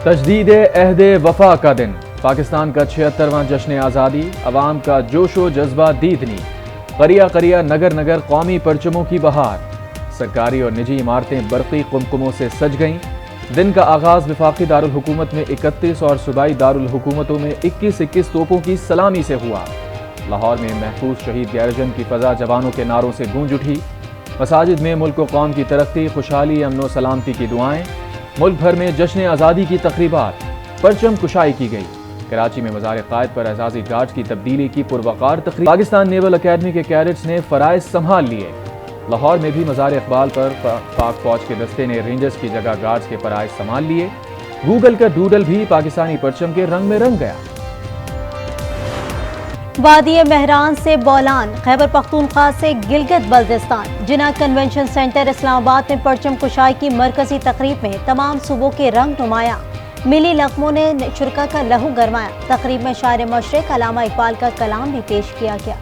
تجدید عہد وفا کا دن، پاکستان کا 76واں جشن آزادی، عوام کا جوش و جذبہ دیدنی، قریہ قریہ نگر نگر قومی پرچموں کی بہار، سرکاری اور نجی عمارتیں برقی قمقموں سے سج گئیں۔ دن کا آغاز وفاقی دارالحکومت میں 31 اور صوبائی دارالحکومتوں میں 21 توپوں کی سلامی سے ہوا۔ لاہور میں محفوظ شہید گیرجن کی فضا جوانوں کے نعروں سے گونج اٹھی۔ مساجد میں ملک و قوم کی ترقی، خوشحالی، امن و سلامتی کی دعائیں۔ ملک بھر میں جشن آزادی کی تقریبات، پرچم کشائی کی گئی۔ کراچی میں مزار قائد پر اعزازی گارڈز کی تبدیلی کی پروقار تقریب۔ پاکستان نیول اکیڈمی کے کیڈٹس نے فرائض سنبھال لیے۔ لاہور میں بھی مزار اقبال پر پاک فوج کے دستے نے رینجرز کی جگہ گارڈز کے فرائض سنبھال لیے۔ گوگل کا ڈوڈل بھی پاکستانی پرچم کے رنگ میں رنگ گیا۔ وادی مہران سے بولان، خیبر پختونخوا سے گلگت بلتستان، جناح کنونشن سینٹر اسلام آباد میں پرچم کشائی کی مرکزی تقریب میں تمام صوبوں کے رنگ نمایاں، ملی لقموں نے شرکا کا لہو گرمایا۔ تقریب میں شاعر مشرق علامہ اقبال کا کلام بھی پیش کیا گیا۔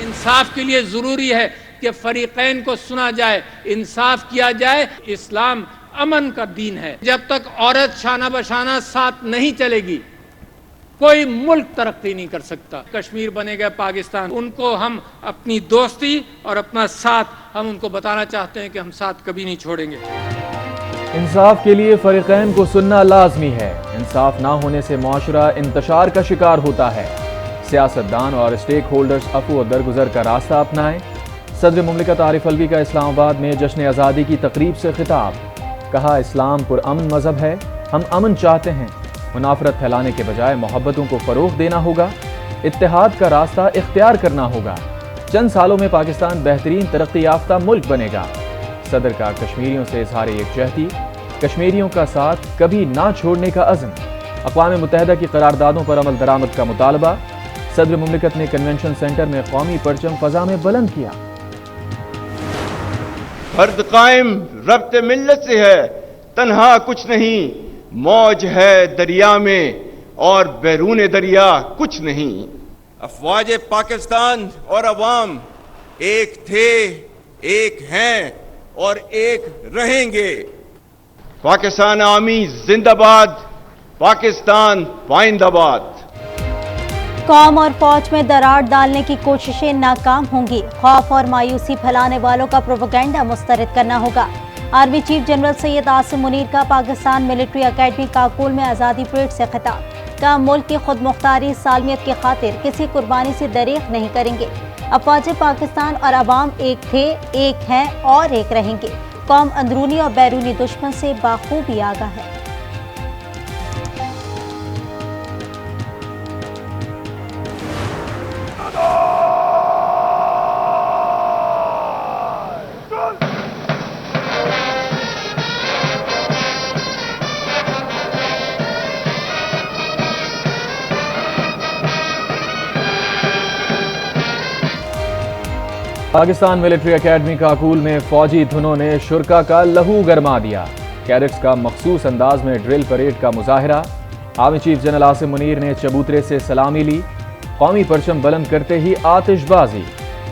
انصاف کے لیے ضروری ہے کہ فریقین کو سنا جائے، انصاف کیا جائے۔ اسلام امن کا دین ہے۔ جب تک عورت شانہ بشانہ ساتھ نہیں چلے گی، کوئی ملک ترقی نہیں کر سکتا۔ کشمیر بنے گا پاکستان، ان کو ہم اپنی دوستی اور اپنا ساتھ ہم ان کو بتانا چاہتے ہیں کہ ہم ساتھ کبھی نہیں چھوڑیں گے۔ انصاف کے لیے فریقین کو سننا لازمی ہے۔ انصاف نہ ہونے سے معاشرہ انتشار کا شکار ہوتا ہے۔ سیاستدان اور اسٹیک ہولڈرز عفو و درگزر کا راستہ اپنائیں۔ صدر مملکت عارف الوی کا اسلام آباد میں جشن آزادی کی تقریب سے خطاب، کہا اسلام پرامن مذہب ہے، ہم امن چاہتے ہیں، منافرت پھیلانے کے بجائے محبتوں کو فروغ دینا ہوگا، اتحاد کا راستہ اختیار کرنا ہوگا، چند سالوں میں پاکستان بہترین ترقی یافتہ ملک بنے گا۔ صدر کا کشمیریوں سے اظہار یکجہتی، کشمیریوں کا ساتھ کبھی نہ چھوڑنے کا عزم، اقوام متحدہ کی قراردادوں پر عمل درآمد کا مطالبہ۔ صدر مملکت نے کنونشن سینٹر میں قومی پرچم فضا میں بلند کیا۔ فرد قائم ربط ملت سے ہے، تنہا کچھ نہیں، موج ہے دریا میں اور بیرون دریا کچھ نہیں۔ افواج پاکستان اور عوام ایک تھے، ایک ہیں اور ایک رہیں گے۔ پاکستان آرمی زندہ باد، پاکستان پائندہ باد۔ قوم اور فوج میں دراڑ ڈالنے کی کوششیں ناکام ہوں گی، خوف اور مایوسی پھیلانے والوں کا پروپیگنڈا مسترد کرنا ہوگا۔ Army chief general Syed Asim Munir کا پاکستان ملٹری اکیڈمی کاکول میں آزادی پریڈ سے خطاب، کہا ملک کی خود مختاری سالمیت کی خاطر کسی قربانی سے دریغ نہیں کریں گے۔ افواج پاکستان اور عوام ایک تھے، ایک ہیں اور ایک رہیں گے۔ قوم اندرونی اور بیرونی دشمن سے بخوبی آگاہ ہے۔ پاکستان ملٹری اکیڈمی کاکول میں فوجی دھنوں نے شرکا کا لہو گرما دیا۔ کیڈٹس کا مخصوص انداز میں ڈرل پریڈ کا مظاہرہ۔ Army chief general Asim Munir نے چبوترے سے سلامی لی۔ قومی پرچم بلند کرتے ہی آتش بازی،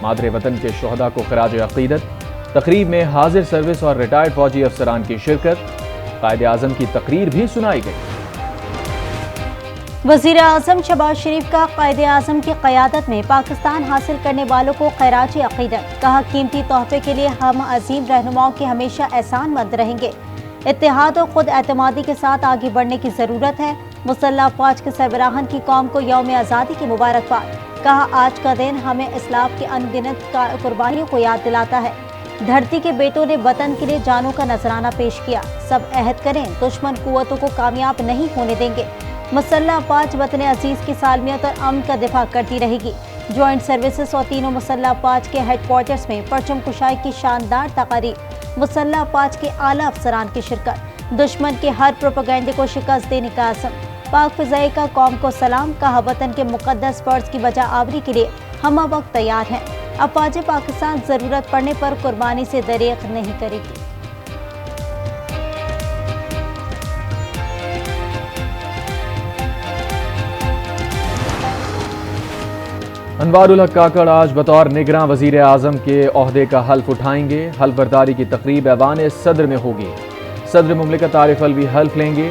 مادر وطن کے شہداء کو خراج عقیدت۔ تقریب میں حاضر سروس اور ریٹائرڈ فوجی افسران کی شرکت۔ قائد اعظم کی تقریر بھی سنائی گئی۔ وزیر اعظم شہباز شریف کا قائد اعظم کی قیادت میں پاکستان حاصل کرنے والوں کو خراج عقیدت، کہا قیمتی تحفے کے لیے ہم عظیم رہنماؤں کے ہمیشہ احسان مند رہیں گے۔ اتحاد اور خود اعتمادی کے ساتھ آگے بڑھنے کی ضرورت ہے۔ مسلح افواج کے سربراہان کی قوم کو یوم آزادی کی مبارکباد، کہا آج کا دن ہمیں اسلاف کی ان گنت قربانیوں کو یاد دلاتا ہے۔ دھرتی کے بیٹوں نے وطن کے لیے جانوں کا نذرانہ پیش کیا، سب عہد کریں دشمن قوتوں کو کامیاب نہیں ہونے دیں گے۔ مسلح افواج وطن عزیز کی سالمیت اور امن کا دفاع کرتی رہے گی۔ جوائنٹ سروسز اور تینوں مسلح افواج کے ہیڈ کوارٹرز میں پرچم کشائی کی شاندار تقاریب، مسلح افواج کے اعلیٰ افسران کی شرکت، دشمن کے ہر پروپیگنڈے کو شکست دینے کا عزم۔ پاک فضائی کا قوم کو سلام، کہا وطن کے مقدس فرض کی بجا آوری کے لیے ہم وقت تیار ہیں۔ افواج پاکستان ضرورت پڑنے پر قربانی سے دریغ نہیں کرے گی۔ انوار الحق کاکڑ آج بطور نگراں وزیر اعظم کے عہدے کا حلف اٹھائیں گے۔ حلف برداری کی تقریب ایوان صدر میں ہوگی۔ صدر مملکت عارف الوی حلف لیں گے۔